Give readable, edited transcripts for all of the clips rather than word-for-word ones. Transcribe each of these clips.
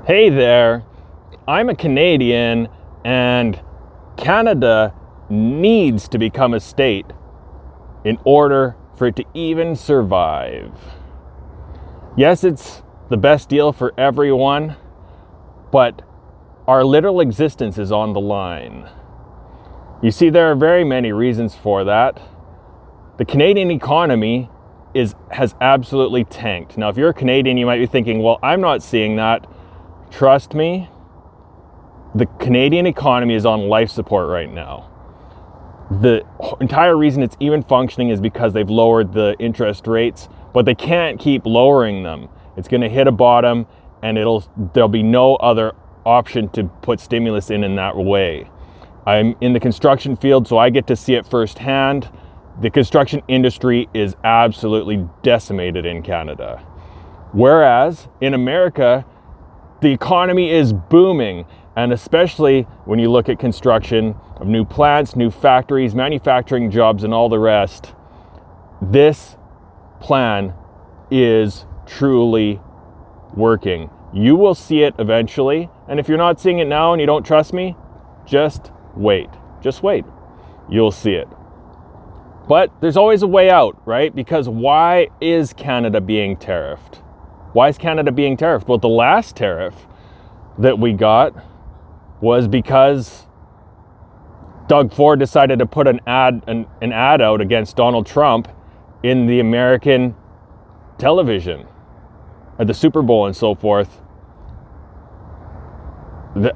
Hey there, I'm a Canadian and Canada needs to become a state in order for it to even survive. Yes, it's the best deal for everyone, but our literal existence is on the line. You see, there are very many reasons for that. The Canadian economy has absolutely tanked. Now, if you're a Canadian, you might be thinking, well, I'm not seeing that. Trust me, the Canadian economy is on life support right now. The entire reason it's even functioning is because they've lowered the interest rates, but they can't keep lowering them. It's going to hit a bottom, and there'll be no other option to put stimulus in that way. I'm in the construction field, so I get to see it firsthand. The construction industry is absolutely decimated in Canada. Whereas in America, the economy is booming, and especially when you look at construction of new plants, new factories, manufacturing jobs, and all the rest, this plan is truly working. You will see it eventually, and if you're not seeing it now and you don't trust me, just wait. Just wait. You'll see it. But there's always a way out, right? Because why is Canada being tariffed? Why is Canada being tariffed? Well, the last tariff that we got was because Doug Ford decided to put an ad out against Donald Trump in the American television at the Super Bowl and so forth.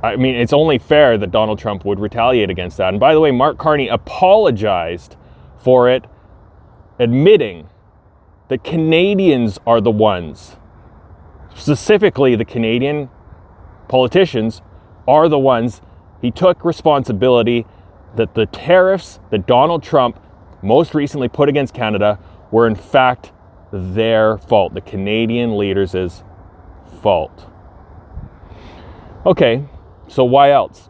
I mean, it's only fair that Donald Trump would retaliate against that. And by the way, Mark Carney apologized for it, admitting that Canadians are the ones, specifically the Canadian politicians are the ones. He took responsibility that the tariffs that Donald Trump most recently put against Canada were in fact their fault, the Canadian leaders' fault. Okay, so why else?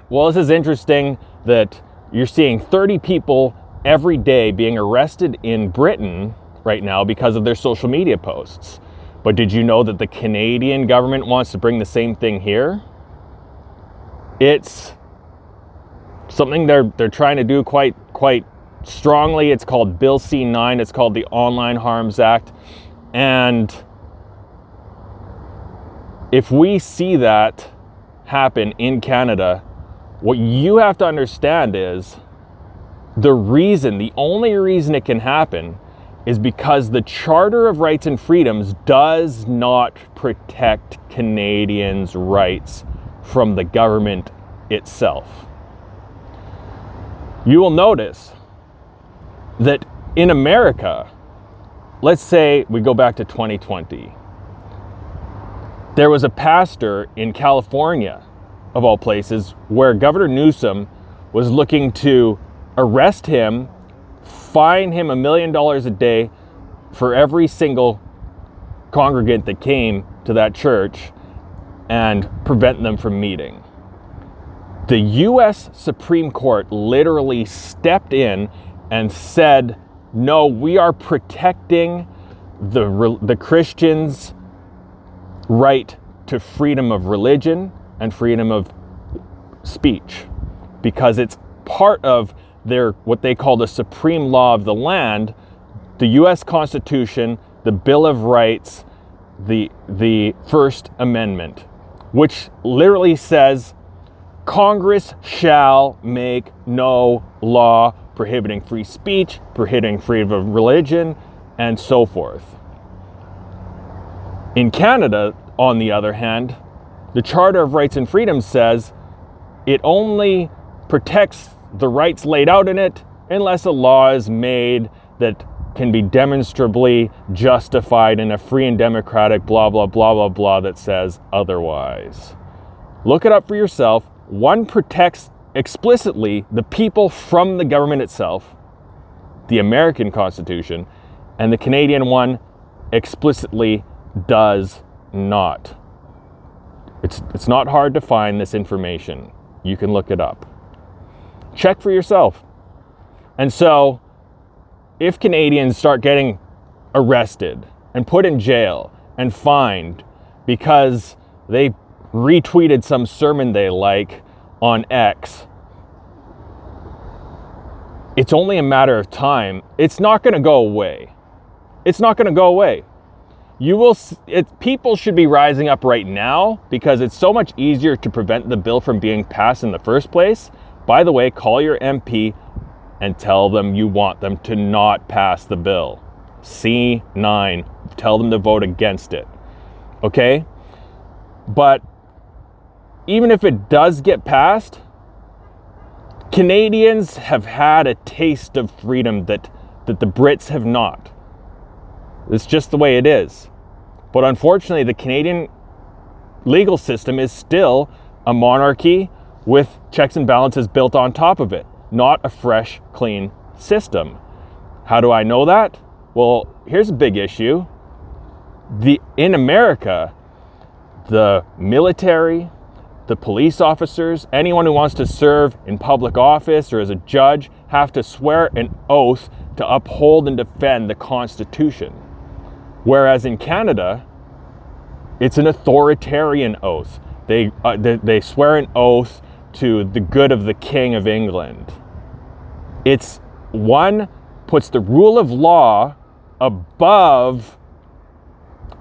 Well, this is interesting that you're seeing 30 people every day being arrested in Britain right now because of their social media posts. But did you know that the Canadian government wants to bring the same thing here? It's something they're trying to do quite strongly. It's called Bill C-9. It's called the Online Harms Act. And if we see that happen in Canada, what you have to understand is the only reason it can happen is because the Charter of Rights and Freedoms does not protect Canadians' rights from the government itself. You will notice that in America, let's say we go back to 2020, there was a pastor in California, of all places, where Governor Newsom was looking to arrest him, fine him $1 million a day for every single congregant that came to that church and prevent them from meeting. The U.S. Supreme Court literally stepped in and said, no, we are protecting the Christians' right to freedom of religion and freedom of speech, because it's part of their, what they call the supreme law of the land, the U.S. Constitution, the Bill of Rights, the First Amendment, which literally says Congress shall make no law prohibiting free speech, prohibiting freedom of religion, and so forth. In Canada, on the other hand, the Charter of Rights and Freedoms says it only protects the rights laid out in it unless a law is made that can be demonstrably justified in a free and democratic blah, blah, blah, blah, blah that says otherwise. Look it up for yourself. One protects explicitly the people from the government itself, the American Constitution, and the Canadian one explicitly does not. It's not hard to find this information. You can look it up. Check for yourself. And so, if Canadians start getting arrested and put in jail and fined because they retweeted some sermon they like on X, it's only a matter of time. It's not going to go away. It's not going to go away. People should be rising up right now because it's so much easier to prevent the bill from being passed in the first place. By the way, call your MP and tell them you want them to not pass the bill. C9, tell them to vote against it. Okay? But even if it does get passed, Canadians have had a taste of freedom that the Brits have not. It's just the way it is. But unfortunately, the Canadian legal system is still a monarchy with checks and balances built on top of it, not a fresh, clean system. How do I know that? Well, here's a big issue. In America, the military, the police officers, anyone who wants to serve in public office or as a judge have to swear an oath to uphold and defend the Constitution. Whereas in Canada, it's an authoritarian oath. They swear an oath to the good of the King of England. It's one puts the rule of law above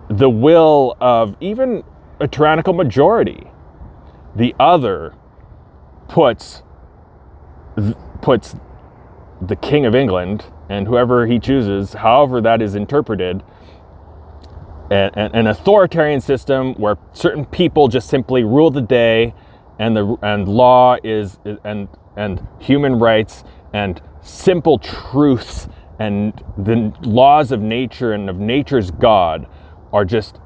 the will of even a tyrannical majority. The other puts the King of England and whoever he chooses, however that is interpreted, an authoritarian system where certain people just simply rule the day, and law is and human rights and simple truths and the laws of nature and of nature's God are just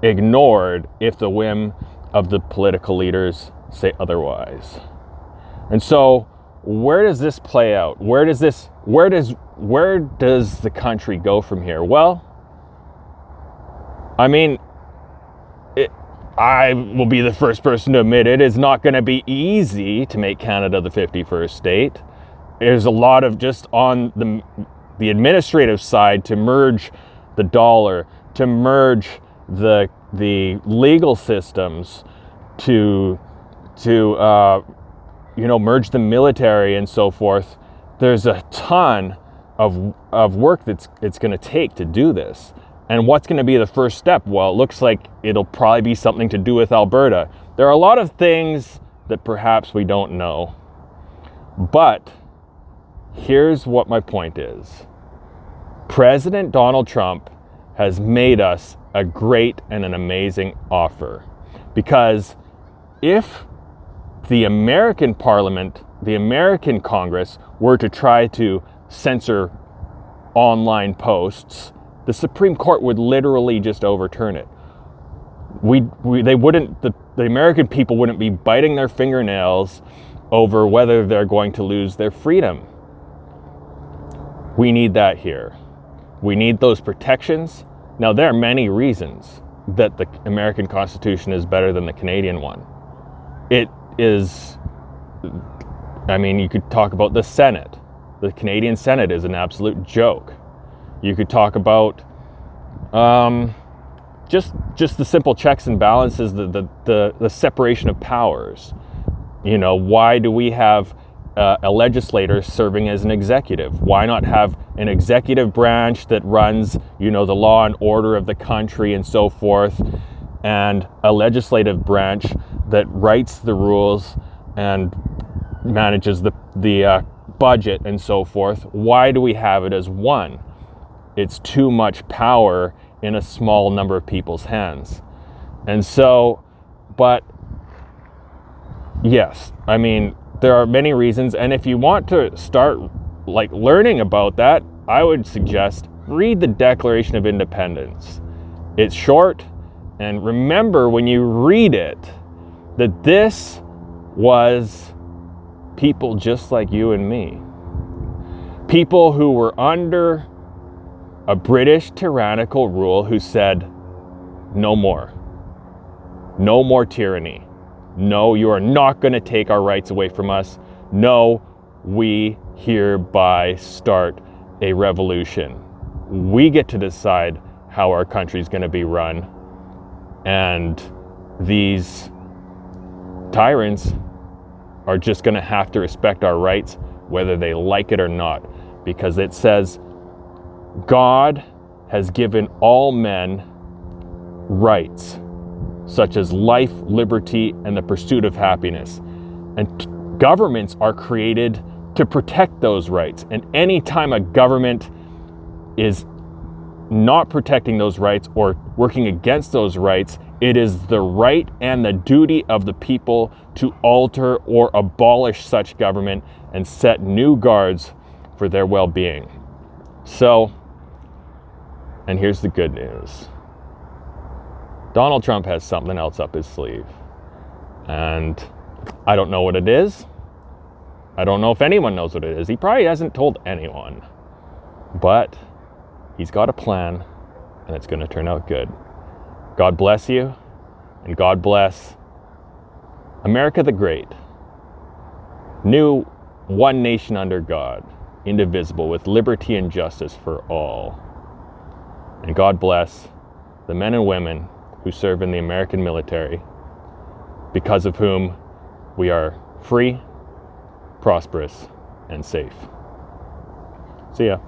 ignored if the whim of the political leaders say otherwise. And so where does this play out? Where does the country go from here? Well, I mean, I will be the first person to admit it is not going to be easy to make Canada the 51st state. There's a lot of just on the administrative side to merge the dollar, to merge the legal systems, to merge the military and so forth. There's a ton of work it's going to take to do this. And what's going to be the first step? Well, it looks like it'll probably be something to do with Alberta. There are a lot of things that perhaps we don't know. But here's what my point is. President Donald Trump has made us a great and an amazing offer. Because if the American Parliament, the American Congress, were to try to censor online posts, the Supreme Court would literally just overturn it. The American people wouldn't be biting their fingernails over whether they're going to lose their freedom. We need that here. We need those protections. Now, there are many reasons that the American Constitution is better than the Canadian one. It is, you could talk about the Senate. The Canadian Senate is an absolute joke. You could talk about just the simple checks and balances, the separation of powers. Why do we have a legislator serving as an executive? Why not have an executive branch that runs, the law and order of the country and so forth, and a legislative branch that writes the rules and manages the budget and so forth? Why do we have it as one? It's too much power in a small number of people's hands. And so, but yes, there are many reasons. And if you want to start learning about that, I would suggest read the Declaration of Independence. It's short, and remember when you read it that this was people just like you and me. People who were under a British tyrannical rule who said, no more. No more tyranny. No, you are not going to take our rights away from us. No, we hereby start a revolution. We get to decide how our country's going to be run. And these tyrants are just going to have to respect our rights, whether they like it or not, because it says God has given all men rights, such as life, liberty, and the pursuit of happiness. And governments are created to protect those rights. And anytime a government is not protecting those rights or working against those rights, it is the right and the duty of the people to alter or abolish such government and set new guards for their well-being. So, and here's the good news. Donald Trump has something else up his sleeve. And I don't know what it is. I don't know if anyone knows what it is. He probably hasn't told anyone. But he's got a plan, and it's going to turn out good. God bless you, and God bless America the Great. New one nation under God, indivisible, with liberty and justice for all. And God bless the men and women who serve in the American military, because of whom we are free, prosperous, and safe. See ya.